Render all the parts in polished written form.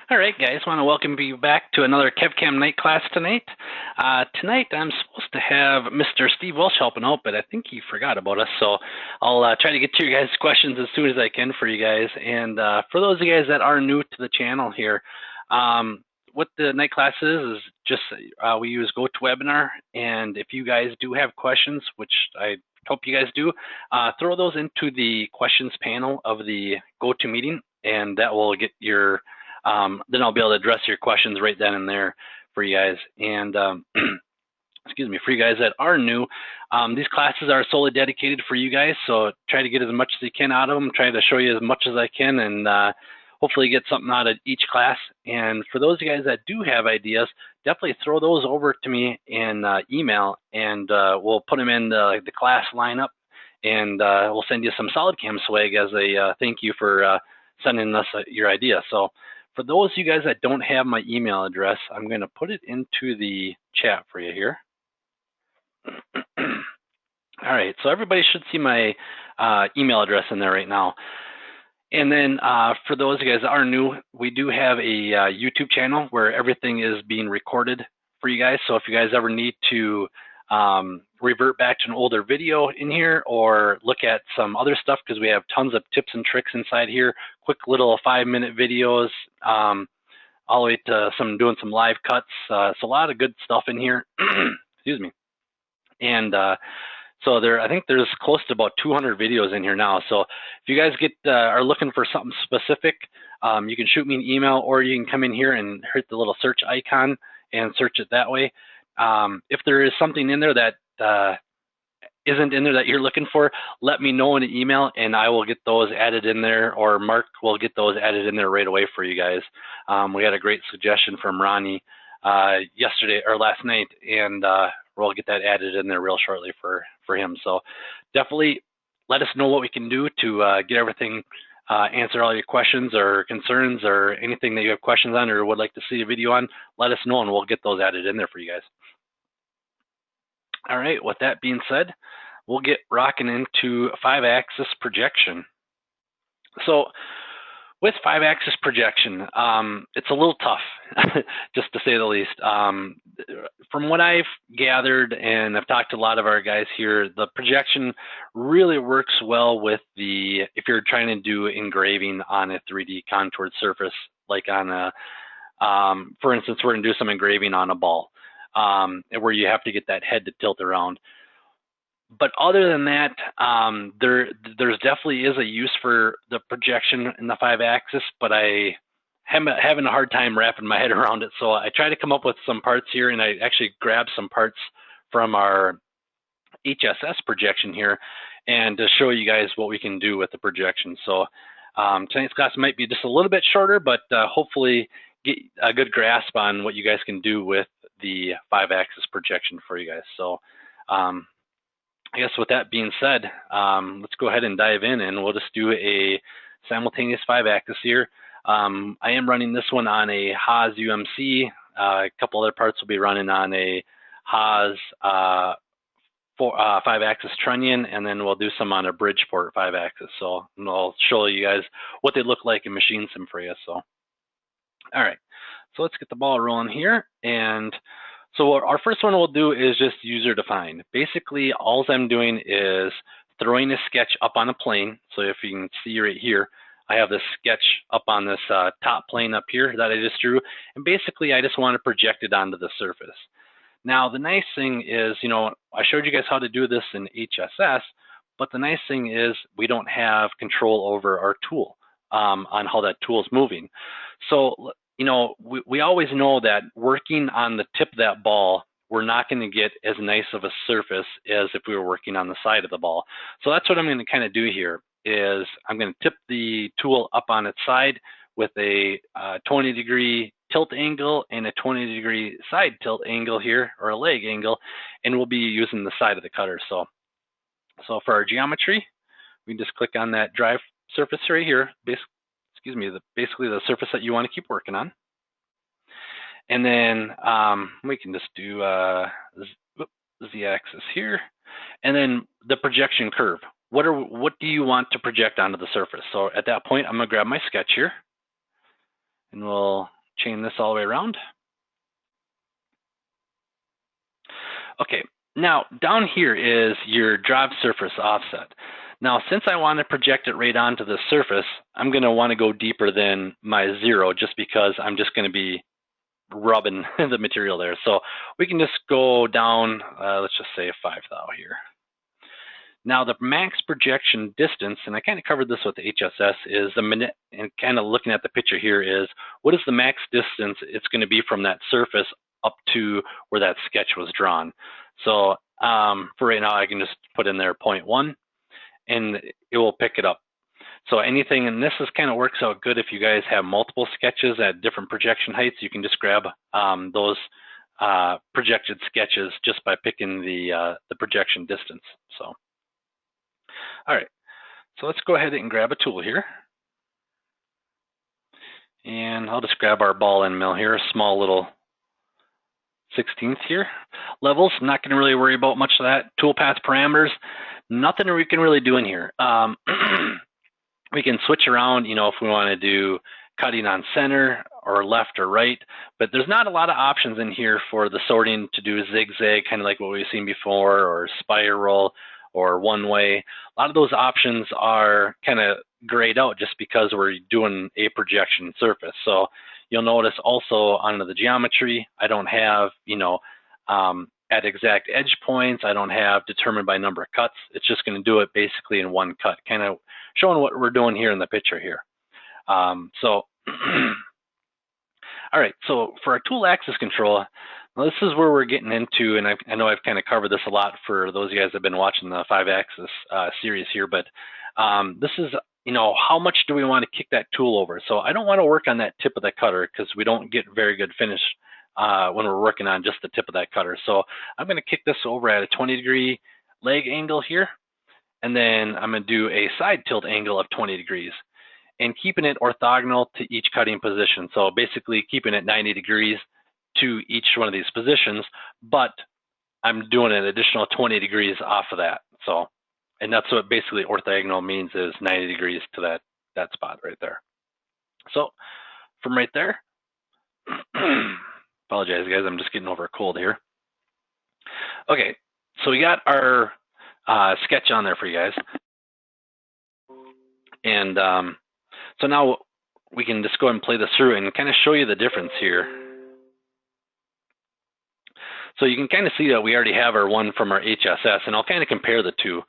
All right, guys, want to welcome you back to another KevCAM night class tonight. Tonight I'm supposed to have Mr. Steve Welsh helping out, but I think he forgot about us, so I'll try to get to your guys' questions as soon as I can for you guys. And for those of you guys that are new to the channel here, what the night class is just we use GoToWebinar, and if you guys do have questions, which I hope you guys do, throw those into the questions panel of the GoToMeeting, and that will get your then I'll be able to address your questions right then and there for you guys. And excuse me, for you guys that are new, these classes are solely dedicated for you guys, so try to get as much as you can out of them, try to show you as much as I can, and hopefully get something out of each class. And for those of you guys that do have ideas, definitely throw those over to me in email, and we'll put them in the class lineup, and we'll send you some SolidCAM swag as a thank you for sending us your idea. So for those of you guys that don't have my email address, I'm going to put it into the chat for you here. All right, so everybody should see my email address in there right now. And then for those of you guys that are new, we do have a YouTube channel where everything is being recorded for you guys. So if you guys ever need to revert back to an older video in here or look at some other stuff, because we have tons of tips and tricks inside here, quick little 5-minute videos, all the way to doing some live cuts. It's a lot of good stuff in here. Excuse me. And so I think there's close to about 200 videos in here now. So if you guys are looking for something specific, you can shoot me an email, or you can come in here and hit the little search icon and search it that way. If there is something in there that isn't in there that you're looking for, let me know in an email, and I will get those added in there, or Mark will get those added in there right away for you guys. We had a great suggestion from Ronnie yesterday or last night, and we'll get that added in there real shortly for him. So definitely let us know what we can do to get everything, answer all your questions or concerns or anything that you have questions on or would like to see a video on. Let us know, and we'll get those added in there for you guys. All right, with that being said, we'll get rocking into 5-axis projection. So with 5-axis projection, it's a little tough, just to say the least. From what I've gathered, and I've talked to a lot of our guys here, the projection really works well with if you're trying to do engraving on a 3D contoured surface, like on a, for instance, we're gonna do some engraving on a ball, where you have to get that head to tilt around. But other than that, there's definitely is a use for the projection in the 5-axis, but I am having a hard time wrapping my head around it. So I try to come up with some parts here, and I actually grabbed some parts from our HSS projection here, and to show you guys what we can do with the projection. So tonight's class might be just a little bit shorter, but hopefully get a good grasp on what you guys can do with the 5-axis projection for you guys. So I guess with that being said, let's go ahead and dive in, and we'll just do a simultaneous 5-axis here. I am running this one on a Haas UMC. A couple other parts will be running on a Haas 5-axis trunnion, and then we'll do some on a Bridgeport 5-axis. So I'll show you guys what they look like and machine some for you. So, all right, so let's get the ball rolling here. And so our first one we'll do is just user defined. Basically, all I'm doing is throwing a sketch up on a plane. So if you can see right here, I have this sketch up on this top plane up here that I just drew. And basically, I just want to project it onto the surface. Now, the nice thing is, I showed you guys how to do this in HSS, but the nice thing is we don't have control over our tool on how that tool is moving. So, we always know that working on the tip of that ball, we're not going to get as nice of a surface as if we were working on the side of the ball. So that's what I'm going to kind of do here, is I'm going to tip the tool up on its side with a 20-degree tilt angle and a 20-degree side tilt angle here, or a leg angle, and we'll be using the side of the cutter. So for our geometry, we can just click on that drive surface right here, basically the surface that you want to keep working on. And then we can just do Z-axis here, and then the projection curve. What do you want to project onto the surface? So at that point, I'm going to grab my sketch here, and we'll chain this all the way around. Okay, now down here is your drive surface offset. Now, since I want to project it right onto the surface, I'm going to want to go deeper than my 0 just because I'm just going to be rubbing the material there. So we can just go down, let's just say 5 thou here. Now the max projection distance, and I kind of covered this with the HSS, is the minute, and kind of looking at the picture here is, what is the max distance it's going to be from that surface up to where that sketch was drawn. So for right now, I can just put in there 0.1, and it will pick it up. So anything, and this is kind of works out good if you guys have multiple sketches at different projection heights, you can just grab those projected sketches just by picking the projection distance. So, all right, so let's go ahead and grab a tool here. And I'll just grab our ball and mill here, a small little 16th here. Levels, I'm not gonna really worry about much of that. Toolpath parameters, nothing we can really do in here. We can switch around, you know, if we want to do cutting on center or left or right, but there's not a lot of options in here for the sorting to do zigzag, kind of like what we've seen before, or spiral or one way. A lot of those options are kind of grayed out just because we're doing a projection surface. So you'll notice also under the geometry, I don't have, you know, at exact edge points, I don't have determined by number of cuts. It's just going to do it basically in one cut, kind of showing what we're doing here in the picture here. All right, so for our tool axis control, well, this is where we're getting into, and I know I've kind of covered this a lot for those of you guys that have been watching the 5-axis series here, but this is, you know, how much do we want to kick that tool over? So I don't want to work on that tip of the cutter because we don't get very good finish when we're working on just the tip of that cutter. So I'm going to kick this over at a 20-degree leg angle here, and then I'm going to do a side tilt angle of 20 degrees and keeping it orthogonal to each cutting position. So basically keeping it 90 degrees to each one of these positions, but I'm doing an additional 20 degrees off of that. So, and that's what basically orthogonal means, is 90 degrees to that spot right there. So from right there, apologize guys, I'm just getting over a cold here. Okay, so we got our sketch on there for you guys. And so now we can just go ahead and play this through and kind of show you the difference here. So you can kind of see that we already have our one from our HSS, and I'll kind of compare the two.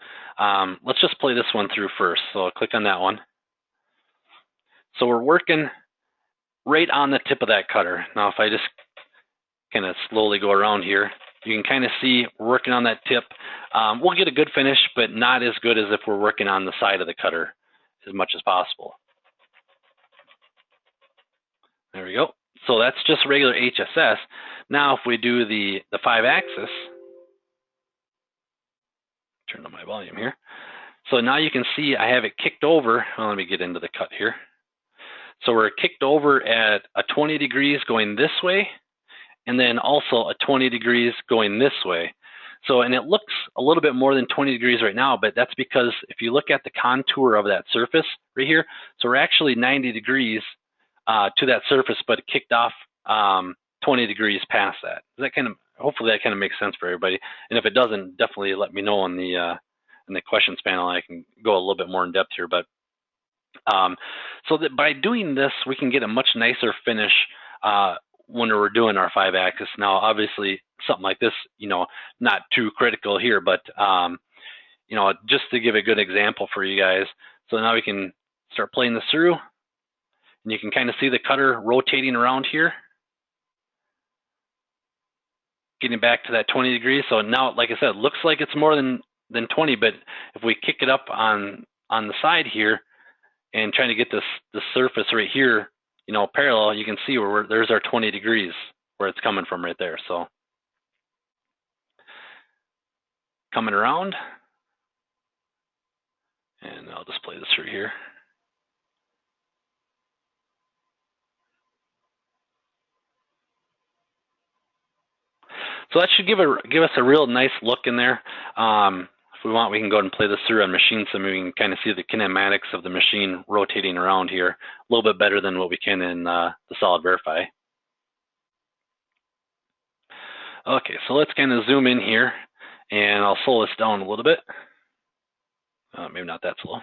Let's just play this one through first. So I'll click on that one. So we're working right on the tip of that cutter. Now if I just kind of slowly go around here, you can kind of see we're working on that tip. We'll get a good finish, but not as good as if we're working on the side of the cutter as much as possible. There we go. So that's just regular HSS. Now if we do the 5-axis, turn on my volume here. So now you can see I have it kicked over. Well, let me get into the cut here. So we're kicked over at a 20 degrees going this way, and then also a 20 degrees going this way. So, and it looks a little bit more than 20 degrees right now, but that's because if you look at the contour of that surface right here, so we're actually 90 degrees to that surface, but it kicked off 20 degrees past that. That kind of, hopefully that kind of makes sense for everybody. And if it doesn't, definitely let me know in the questions panel. I can go a little bit more in depth here, but so that by doing this, we can get a much nicer finish when we're doing our 5-axis. Now, obviously, something like this, you know, not too critical here, but you know, just to give a good example for you guys. So now we can start playing this through. And you can kind of see the cutter rotating around here, getting back to that 20 degrees. So now, like I said, it looks like it's more than 20, but if we kick it up on the side here and trying to get this surface right here, you know, parallel, you can see where there's our 20 degrees where it's coming from right there. So coming around, and I'll just play this through here. So that should give us a real nice look in there. If we want, we can go ahead and play this through on machine sim. We can kind of see the kinematics of the machine rotating around here a little bit better than what we can in the Solid Verify. Okay, so let's kind of zoom in here, and I'll slow this down a little bit. Maybe not that slow.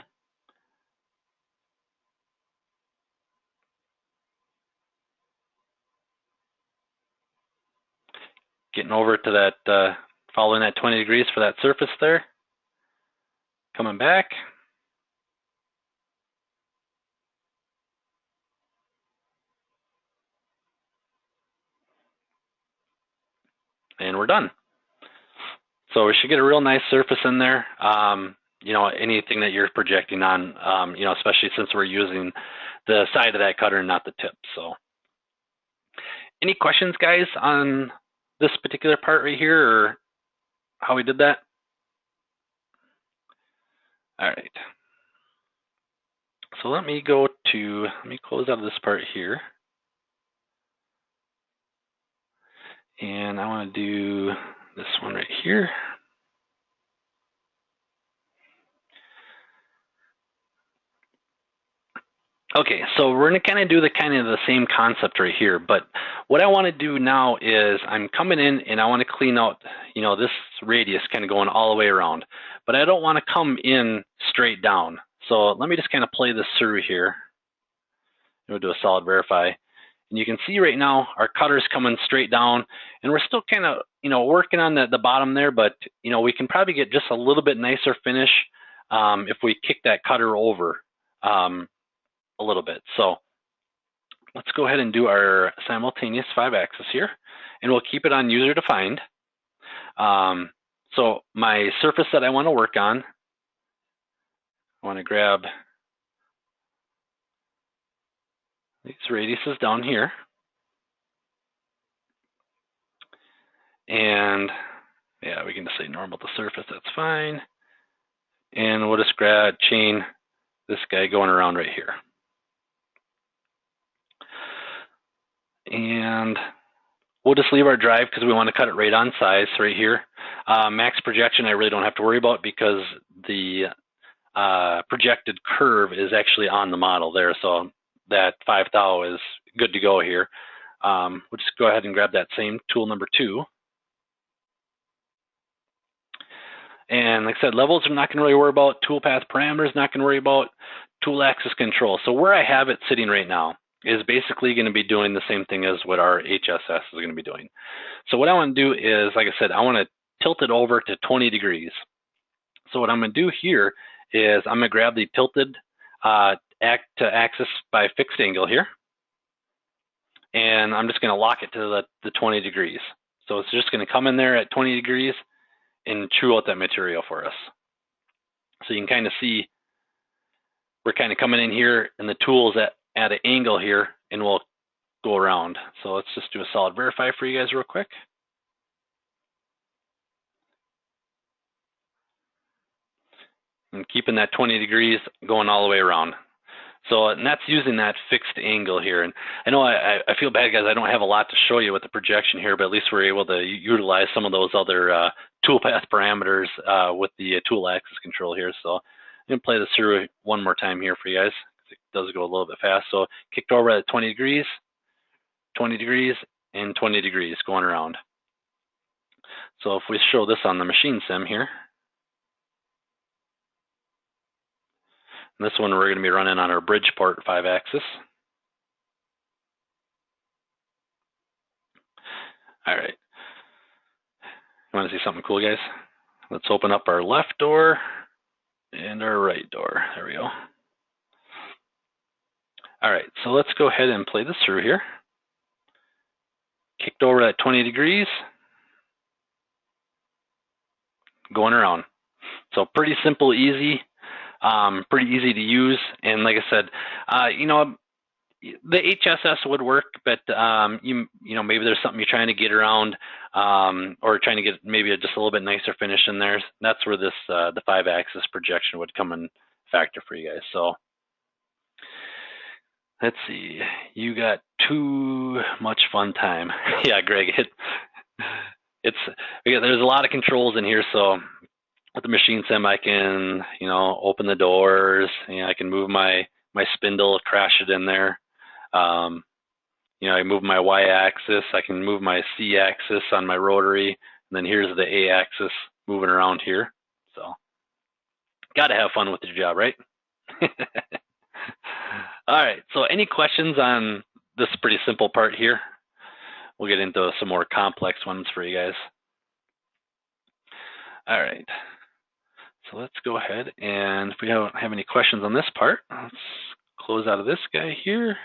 Getting over to that, following that 20 degrees for that surface there. Coming back. And we're done. So we should get a real nice surface in there. You know, anything that you're projecting on, you know, especially since we're using the side of that cutter and not the tip. So any questions, guys, on this particular part right here or how we did that? All right. So let me close out of this part here. And I want to do this one right here. Okay, so we're going to kind of do the same concept right here, but what I want to do now is I'm coming in and I want to clean out, you know, this radius kind of going all the way around, but I don't want to come in straight down. So let me just kind of play this through here. We'll do a solid verify. And you can see right now our cutter's coming straight down, and we're still kind of, you know, working on the bottom there, but, you know, we can probably get just a little bit nicer finish if we kick that cutter over a little bit. So let's go ahead and do our simultaneous 5-axis here, and we'll keep it on user defined. So my surface that I want to work on, I want to grab these radiuses down here, and yeah, we can just say normal to surface, that's fine. And we'll just chain this guy going around right here. And we'll just leave our drive because we want to cut it right on size right here. Max projection I really don't have to worry about because the projected curve is actually on the model there, so that 5 thou is good to go here. We'll just go ahead and grab that same tool number 2. And like I said, levels I'm not going to really worry about. Toolpath parameters not going to worry about. Tool axis control. So where I have it sitting right now is basically going to be doing the same thing as what our HSS is going to be doing. So what I want to do is, like I said, I want to tilt it over to 20 degrees. So what I'm going to do here is I'm going to grab the tilted axis by fixed angle here, and I'm just going to lock it to the 20 degrees. So it's just going to come in there at 20 degrees and chew out that material for us. So you can kind of see we're kind of coming in here, and the tool's at an angle here, and we'll go around. So let's just do a solid verify for you guys real quick. And keeping that 20 degrees going all the way around. So, and that's using that fixed angle here. And I know I feel bad, guys, I don't have a lot to show you with the projection here, but at least we're able to utilize some of those other toolpath parameters with the tool axis control here. So I'm going to play this through one more time here for you guys. It does go a little bit fast. So kicked over at 20 degrees, 20 degrees, and 20 degrees going around. So if we show this on the machine sim here, and this one we're going to be running on our Bridgeport 5-axis. All right. You want to see something cool, guys? Let's open up our left door and our right door. There we go. All right, so let's go ahead and play this through here. Kicked over at 20 degrees, going around. So pretty simple, easy. Pretty easy to use, and like I said, you know, the HSS would work, but you know, maybe there's something you're trying to get around, or trying to get maybe just a little bit nicer finish in there. That's where this the 5-axis projection would come in factor for you guys. So let's see, you got too much fun time. Yeah, Greg, there's a lot of controls in here, so. With the machine sim, I can, you know, open the doors. You know, I can move my spindle, crash it in there. You You know, I move my y-axis, I can move my c-axis on my rotary, and then here's the a-axis moving around here. So, got to have fun with your job, right? All right, so any questions on this pretty simple part here? We'll get into some more complex ones for you guys. All right, so let's go ahead, and if we don't have any questions on this part, let's close out of this guy here.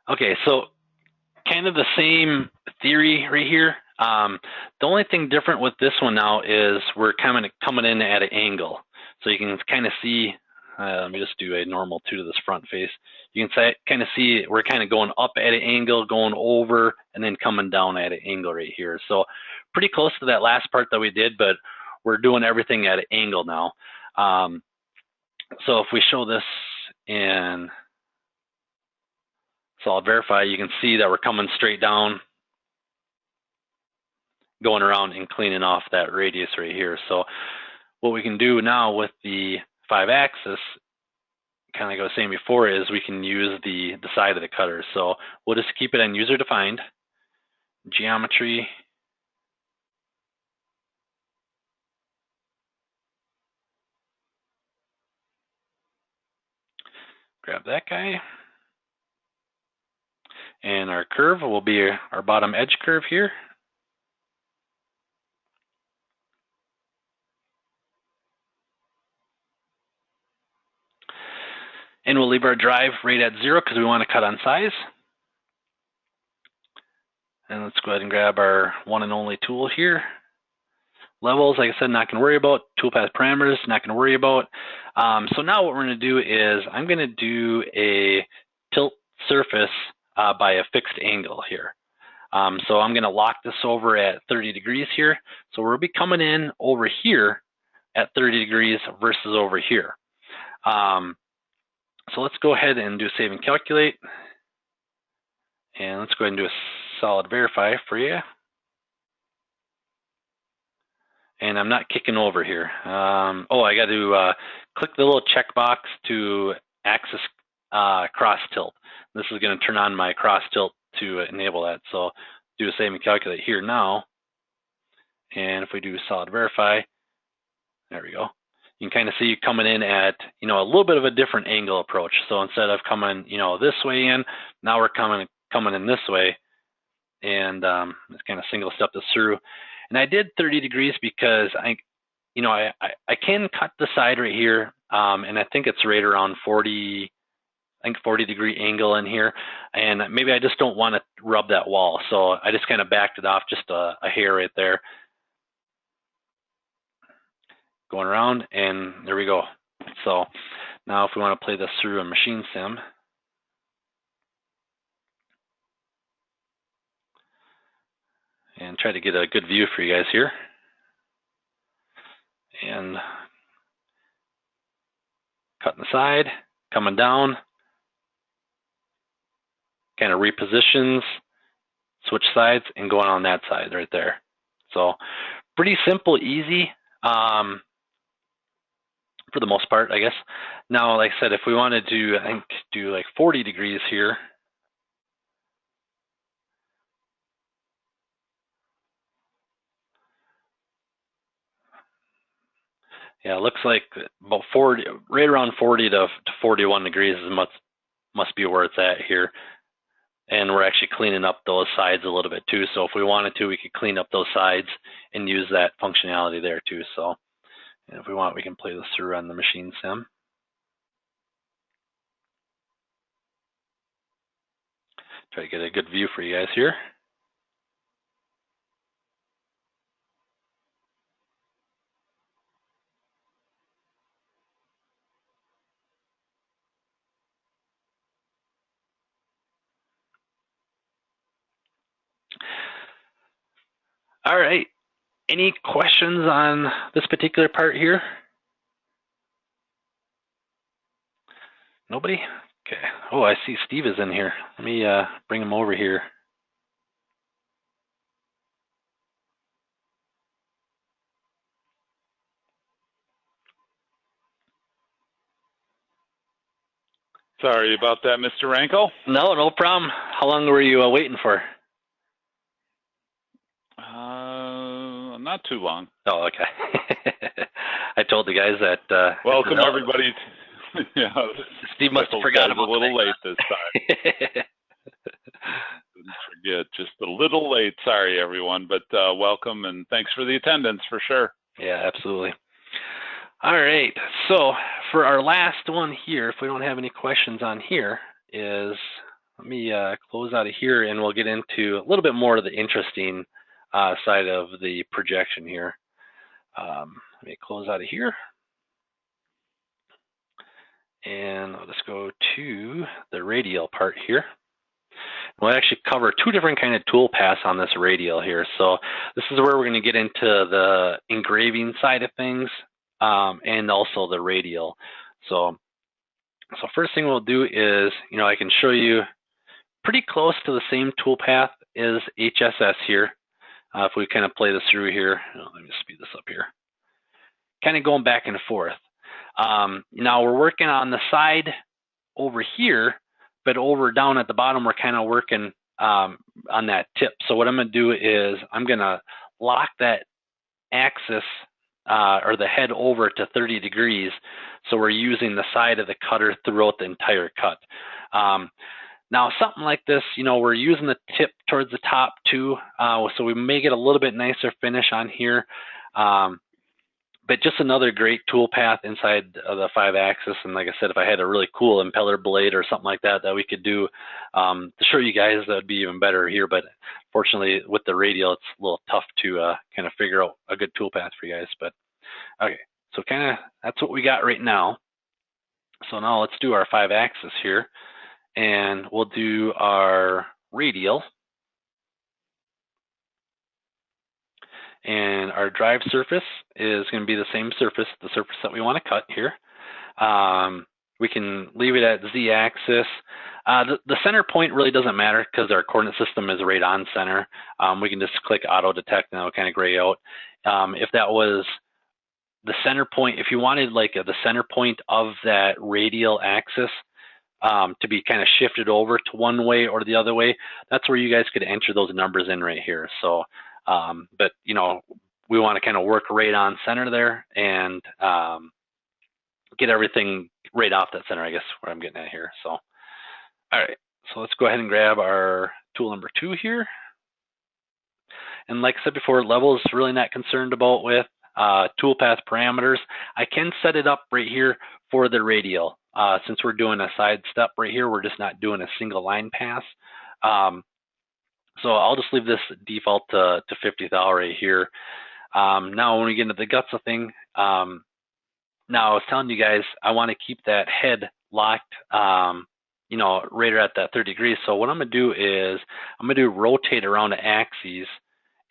Okay, so kind of the same theory right here. The only thing different with this one now is we're kind of coming in at an angle. So you can kind of see, let me just do a normal 2 to this front face. You can kind of see we're kind of going up at an angle, going over, and then coming down at an angle right here. So pretty close to that last part that we did, but we're doing everything at an angle now. So if we show this in Solid Verify, you can see that we're coming straight down, going around and cleaning off that radius right here. So what we can do now with the 5-axis, kind of like I was saying before, is we can use the side of the cutter. So we'll just keep it on user defined, geometry, grab that guy, and our curve will be our bottom edge curve here. And we'll leave our drive right at 0 because we want to cut on size. And let's go ahead and grab our one and only tool here. Levels, like I said, not going to worry about. Toolpath parameters, not going to worry about. So now what we're going to do is I'm going to do a tilt surface by a fixed angle here. So I'm going to lock this over at 30 degrees here. So we'll be coming in over here at 30 degrees versus over here. So let's go ahead and do save and calculate. And let's go ahead and do a solid verify for you. And I'm not kicking over here. Oh, I got to click the little checkbox to axis cross tilt. This is going to turn on my cross tilt to enable that. So do a save and calculate here now. And if we do solid verify, there we go. You can kind of see coming in at, you know, a little bit of a different angle approach. So instead of coming, you know, this way in, now we're coming in this way. And let's kind of single step this through. And I did 30 degrees because I can cut the side right here, and I think it's right around 40 degree angle in here, and maybe I just don't want to rub that wall, so I just kind of backed it off just a hair right there. Going around, and there we go. So now if we want to play this through a machine sim, and try to get a good view for you guys here. And cutting the side, coming down, kind of repositions, switch sides, and going on that side right there. So pretty simple, easy for the most part, I guess. Now, like I said, if we wanted to, I think, do like 40 degrees here, yeah, it looks like about 40, right around 40 to 41 degrees is must be where it's at here. And we're actually cleaning up those sides a little bit too. So if we wanted to, we could clean up those sides and use that functionality there too. So and if we want, we can play this through on the machine sim. Try to get a good view for you guys here. All right, any questions on this particular part here? Nobody? Okay. Oh, I see Steve is in here. Let me bring him over here. Sorry about that, Mr. Ranko. No problem. How long were you waiting for? Not too long. Oh, okay. I told the guys that. Welcome, everybody. Yeah, Steve must have forgot about a little late this time. Didn't forget, just a little late. Sorry, everyone, but welcome and thanks for the attendance for sure. Yeah, absolutely. All right. So for our last one here, if we don't have any questions on here, is let me close out of here and we'll get into a little bit more of the interesting side of the projection here. Let me close out of here. And I'll just go to the radial part here. We'll actually cover two different kind of tool paths on this radial here. So this is where we're going to get into the engraving side of things and also the radial. So first thing we'll do is, I can show you pretty close to the same tool path as HSS here. If we kind of play this through here, let me speed this up here. Kind of going back and forth. Now we're working on the side over here, but over down at the bottom, we're kind of working on that tip. So what I'm going to do is I'm going to lock that axis or the head over to 30 degrees. So we're using the side of the cutter throughout the entire cut. Now something like this, we're using the tip towards the top too. So we may get a little bit nicer finish on here. But just another great tool path inside of the 5-axis. And like I said, if I had a really cool impeller blade or something like that we could do to show you guys, that would be even better here. But fortunately, with the radial, it's a little tough to kind of figure out a good tool path for you guys. But okay, so kind of that's what we got right now. So now let's do our 5-axis here. And we'll do our radial. And our drive surface is going to be the same surface, the surface that we want to cut here. We can leave it at Z-axis. The center point really doesn't matter because our coordinate system is right on center. We can just click auto detect and it'll kind of gray out. If that was the center point, if you wanted like the center point of that radial axis to be kind of shifted over to one way or the other way, that's where you guys could enter those numbers in right here. So. But we want to kind of work right on center there and get everything right off that center, I guess, where I'm getting at here. So, all right, so let's go ahead and grab our tool number 2 here. And like I said before, level is really not concerned about with toolpath parameters. I can set it up right here for the radial. Since we're doing a side step right here, we're just not doing a single line pass. So I'll just leave this default to 50 thou right here. Now when we get into the guts of thing, now I was telling you guys, I want to keep that head locked, right at that 30 degrees. So what I'm going to do is I'm going to do rotate around the axes,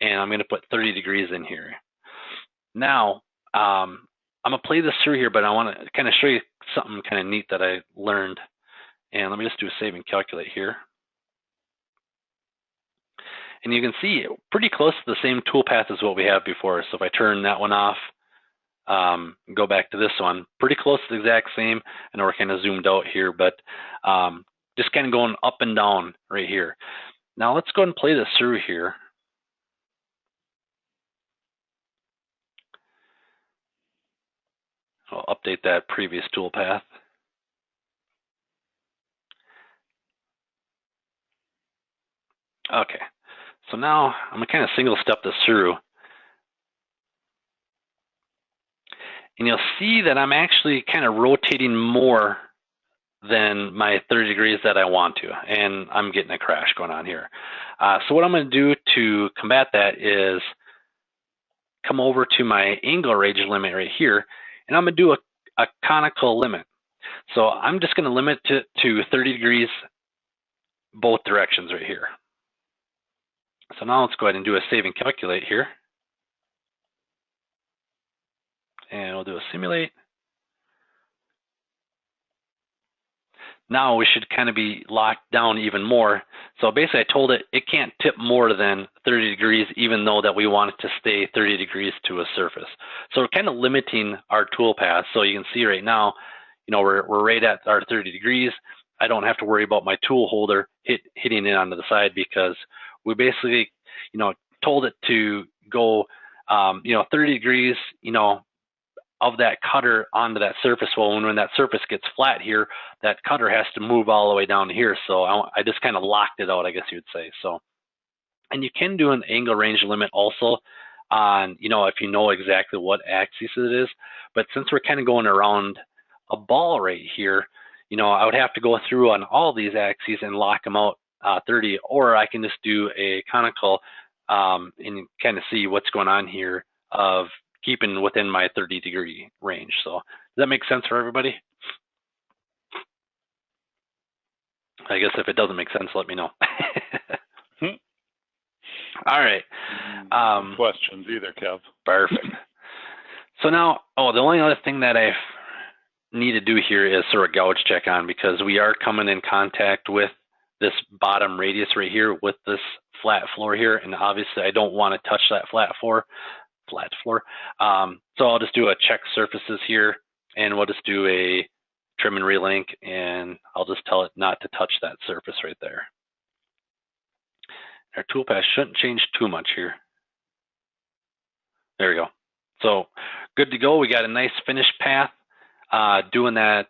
and I'm going to put 30 degrees in here. Now I'm going to play this through here, but I want to kind of show you something kind of neat that I learned. And let me just do a save and calculate here. And you can see pretty close to the same toolpath as what we have before. So if I turn that one off, go back to this one, pretty close to the exact same. I know we're kind of zoomed out here, but just kind of going up and down right here. Now let's go ahead and play this through here. I'll update that previous toolpath. Okay. So now I'm going to kind of single step this through. And you'll see that I'm actually kind of rotating more than my 30 degrees that I want to. And I'm getting a crash going on here. So what I'm going to do to combat that is come over to my angle range limit right here. And I'm going to do a conical limit. So I'm just going to limit it to 30 degrees both directions right here. So now let's go ahead and do a save and calculate here. And we'll do a simulate. Now we should kind of be locked down even more. So basically I told it can't tip more than 30 degrees even though that we want it to stay 30 degrees to a surface. So we're kind of limiting our tool path. So you can see right now, we're right at our 30 degrees. I don't have to worry about my tool holder hitting it onto the side, because we basically, told it to go, 30 degrees, of that cutter onto that surface. Well, when that surface gets flat here, that cutter has to move all the way down here. So I just kind of locked it out, I guess you would say. So, and you can do an angle range limit also on, if you know exactly what axis it is. But since we're kind of going around a ball right here, I would have to go through on all these axes and lock them out 30, or I can just do a conical and kind of see what's going on here of keeping within my 30-degree range. So does that make sense for everybody? I guess if it doesn't make sense, let me know. All right. Questions either, Kev. Perfect. So now, the only other thing that I need to do here is sort of gouge check on, because we are coming in contact with this bottom radius right here with this flat floor here, and obviously I don't want to touch that flat floor. So I'll just do a check surfaces here, and we'll just do a trim and relink, and I'll just tell it not to touch that surface right there. Our toolpath shouldn't change too much here. There we go. So good to go. We got a nice finished path doing that,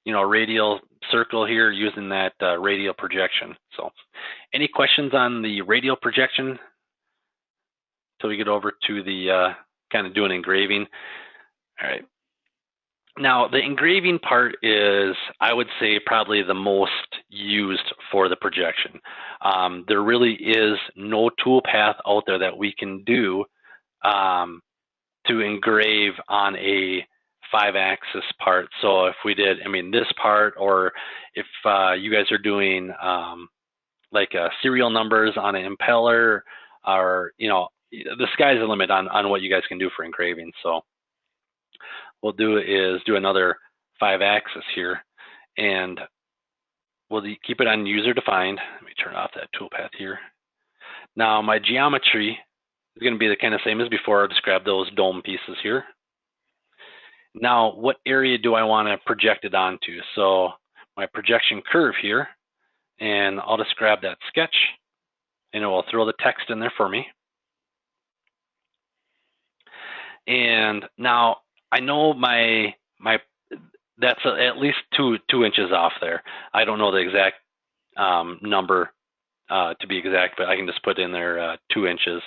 radial circle here using that radial projection. So any questions on the radial projection until we get over to the kind of doing engraving? All right. Now, the engraving part is, I would say, probably the most used for the projection. There really is no tool path out there that we can do to engrave on a 5-axis part. So if we did, this part, or if you guys are doing like serial numbers on an impeller, or, the sky's the limit on what you guys can do for engraving. So what we'll do is do another 5-axis here, and we'll keep it on user defined. Let me turn off that toolpath here. Now my geometry is going to be the kind of same as before. I'll just grab those dome pieces here. Now, what area do I want to project it onto? So my projection curve here, and I'll just grab that sketch, and it will throw the text in there for me. And now I know that's at least two inches off there. I don't know the exact number to be exact, but I can just put in there 2 inches.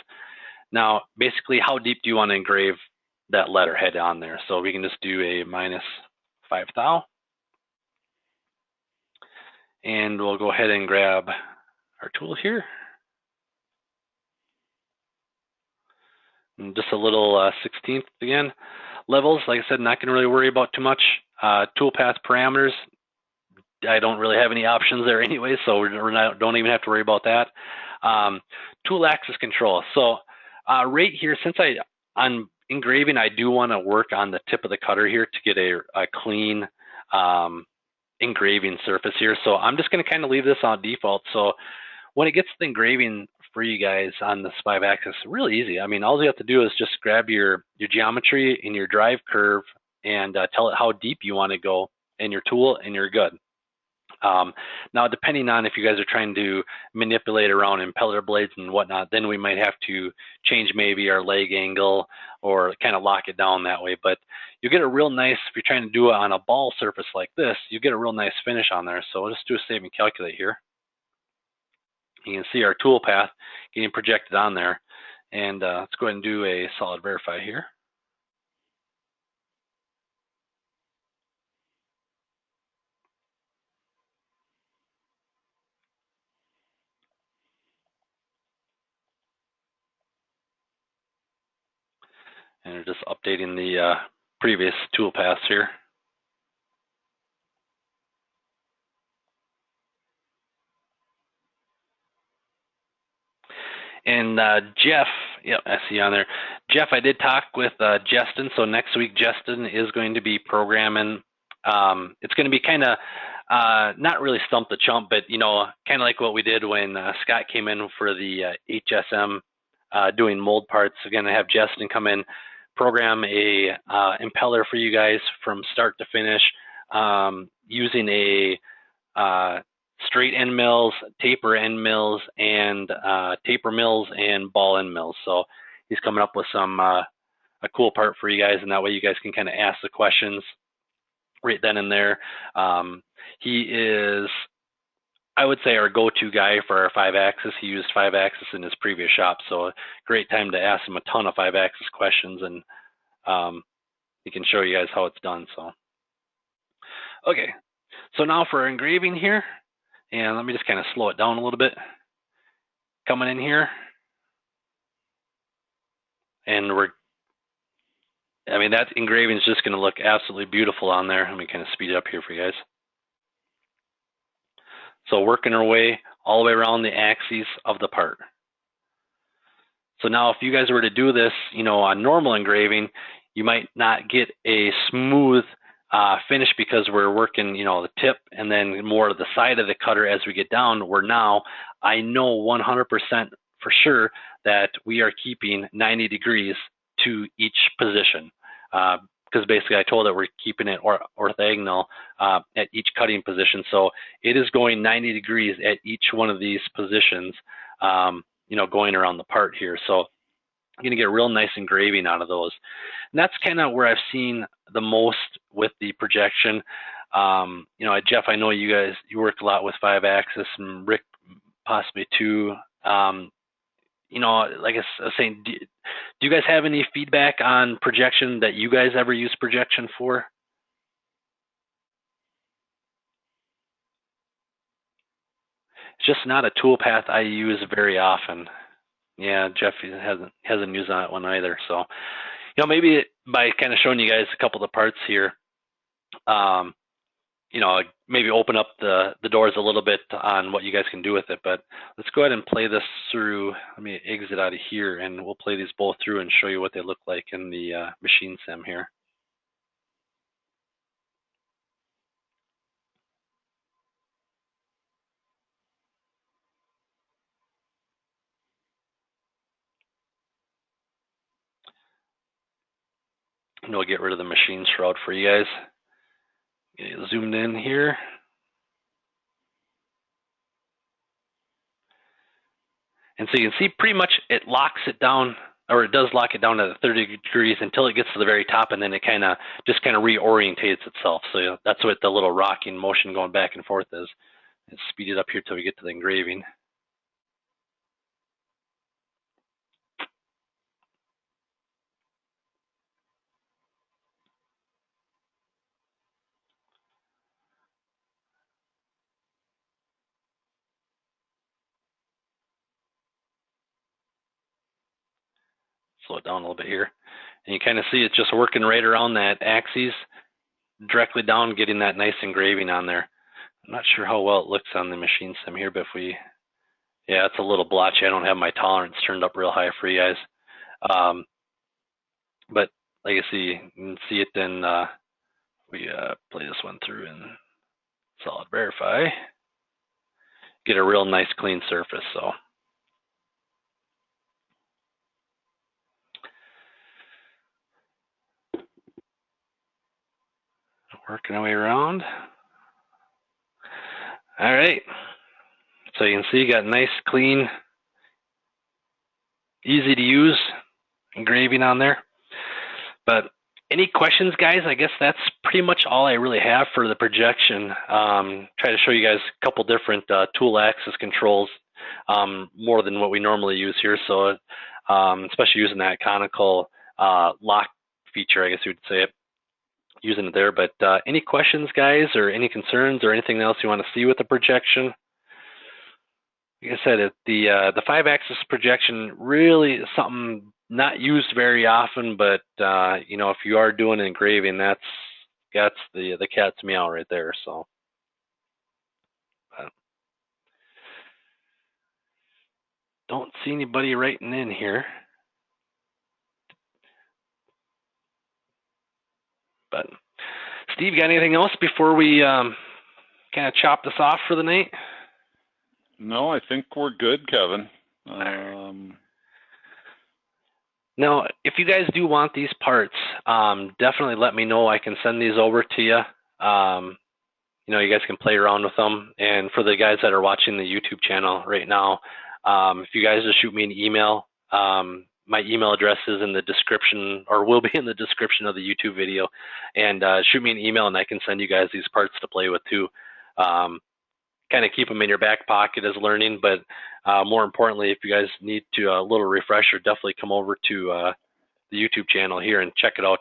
Now, basically, how deep do you want to engrave that letterhead on there? So we can just do a -5 thou. And we'll go ahead and grab our tool here. And just a little 16th again. Levels, like I said, not going to really worry about too much. Toolpath parameters, I don't really have any options there anyway, so don't even have to worry about that. Tool axis control. So right here, since on engraving, I do want to work on the tip of the cutter here to get a clean engraving surface here. So I'm just going to kind of leave this on default. So when it gets to the engraving for you guys on this 5-axis, really easy. All you have to do is just grab your geometry and your drive curve and tell it how deep you want to go in your tool, and you're good. Now, depending on if you guys are trying to manipulate around impeller blades and whatnot, then we might have to change maybe our leg angle or kind of lock it down that way. But you get a real nice, if you're trying to do it on a ball surface like this, you get a real nice finish on there. So we'll just do a save and calculate here. You can see our tool path getting projected on there. And let's go ahead and do a solid verify here. And we're just updating the previous tool paths here. And Jeff, yep, I see you on there. Jeff, I did talk with Justin. So next week, Justin is going to be programming. It's going to be kind of not really stump the chump, but kind of like what we did when Scott came in for the HSM doing mold parts. We're going to have Justin come in, program a impeller for you guys from start to finish, using a straight end mills, taper end mills, and taper mills and ball end mills. So he's coming up with some a cool part for you guys, and that way you guys can kind of ask the questions right then and there. He is, I would say, our go-to guy for our 5-axis. He used 5-axis in his previous shop, so a great time to ask him a ton of 5-axis questions, and he can show you guys how it's done. So, okay, so now for our engraving here, and let me just kind of slow it down a little bit. Coming in here, and I mean, that engraving is just going to look absolutely beautiful on there. Let me kind of speed it up here for you guys. So working our way all the way around the axes of the part. So now if you guys were to do this, you know, on normal engraving, you might not get a smooth finish because we're working, you know, the tip and then more to the side of the cutter as we get down, where now I know 100% for sure that we are keeping 90 degrees to each position. Because basically I told it we're keeping it orthogonal at each cutting position. So it is going 90 degrees at each one of these positions, you know, going around the part here. So you're gonna get a real nice engraving out of those. And that's kind of where I've seen the most with the projection. You know, Jeff, I know you work a lot with 5-axis, and Rick possibly too. You know, like I was saying, do you guys have any feedback on projection that you guys ever use projection for? It's just not a toolpath I use very often. Yeah, Jeff hasn't used that one either. So, you know, maybe by kind of showing you guys a couple of the parts here, you know, maybe open up the doors a little bit on what you guys can do with it. But let's go ahead and play this through. Let me exit out of here, and we'll play these both through and show you what they look like in the machine sim here. And we'll get rid of the machine shroud for you guys. Get it zoomed in here. And so you can see pretty much it locks it down, or it does lock it down at 30 degrees until it gets to the very top, and then it just kind of reorientates itself. So, you know, that's what the little rocking motion going back and forth is. And speed it up here till we get to the engraving. Slow it down a little bit here. And you kind of see it's just working right around that axis, directly down, getting that nice engraving on there. I'm not sure how well it looks on the machine sim here, but if yeah, it's a little blotchy. I don't have my tolerance turned up real high for you guys. But like I see, you can see it then we play this one through in Solid Verify. Get a real nice clean surface. So working our way around. All right. So you can see you got nice, clean, easy to use engraving on there. But any questions, guys? I guess that's pretty much all I really have for the projection. Try to show you guys a couple different tool axis controls, more than what we normally use here. So especially using that conical lock feature, I guess you would say it, using it there. But any questions, guys, or any concerns or anything else you want to see with the projection? Like I said, the 5-axis projection really is something not used very often, but you know, if you are doing engraving, that's the cat's meow right there. So, don't see anybody writing in here, but Steve, got anything else before we kind of chop this off for the night? No, I think we're good, Kevin. Now, if you guys do want these parts, definitely let me know. I can send these over to you. you know, you guys can play around with them. And for the guys that are watching the YouTube channel right now, if you guys just shoot me an email, my email address is in the description, or will be in the description of the YouTube video, and shoot me an email and I can send you guys these parts to play with too. Kind of keep them in your back pocket as learning, but more importantly, if you guys need to a little refresher, definitely come over to the YouTube channel here and check it out.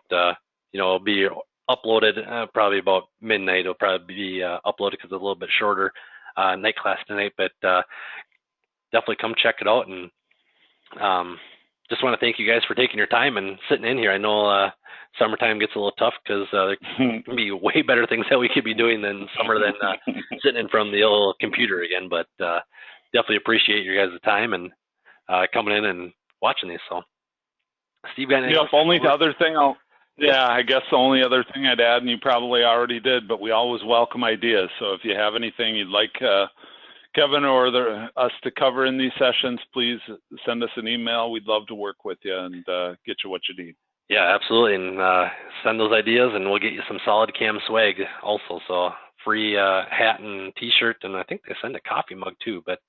You know, it'll be uploaded probably about midnight. It'll probably be uploaded because it's a little bit shorter night class tonight, but definitely come check it out. And just want to thank you guys for taking your time and sitting in here. I know summertime gets a little tough because there can be way better things that we could be doing than summer than sitting in front of the old computer again. But definitely appreciate your guys' time and coming in and watching these. So, Steve, got anything? Yep. Only the other thing I guess the only other thing I'd add, and you probably already did, but we always welcome ideas. So if you have anything you'd like Kevin or us to cover in these sessions, please send us an email. We'd love to work with you and get you what you need. Yeah, absolutely. And send those ideas and we'll get you some SolidCAM swag also. So free hat and t-shirt, and I think they send a coffee mug too, but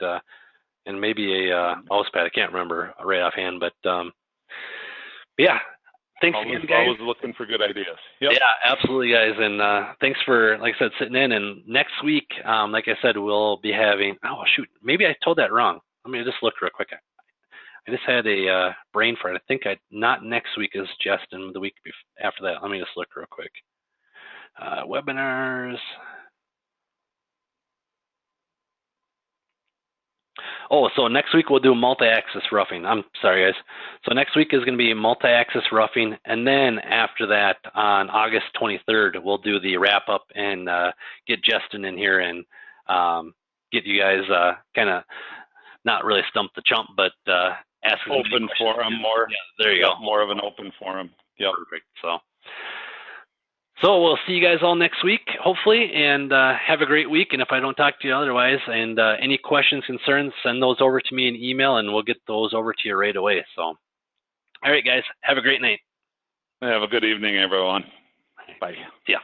and maybe a mouse pad. I can't remember right offhand, but yeah. Thanks again, guys. Always looking for good ideas. Yep. Yeah, absolutely, guys. And thanks for, like I said, sitting in. And next week, like I said, we'll be having, oh, shoot, maybe I told that wrong. Let me just look real quick. I just had a brain fart. I think not next week is Justin, the week after that. Let me just look real quick. Webinars. Oh, so next week we'll do multi-axis roughing. I'm sorry, guys. So next week is going to be multi-axis roughing, and then after that, on August 23rd, we'll do the wrap-up and get Justin in here and get you guys kind of not really stump the chump, but ask open forum more. Yeah, there you go. More of an open forum. Yep. Perfect. So we'll see you guys all next week, hopefully, and have a great week. And if I don't talk to you otherwise, and any questions, concerns, send those over to me in email, and we'll get those over to you right away. So, all right, guys, have a great night. Have a good evening, everyone. Bye. See ya.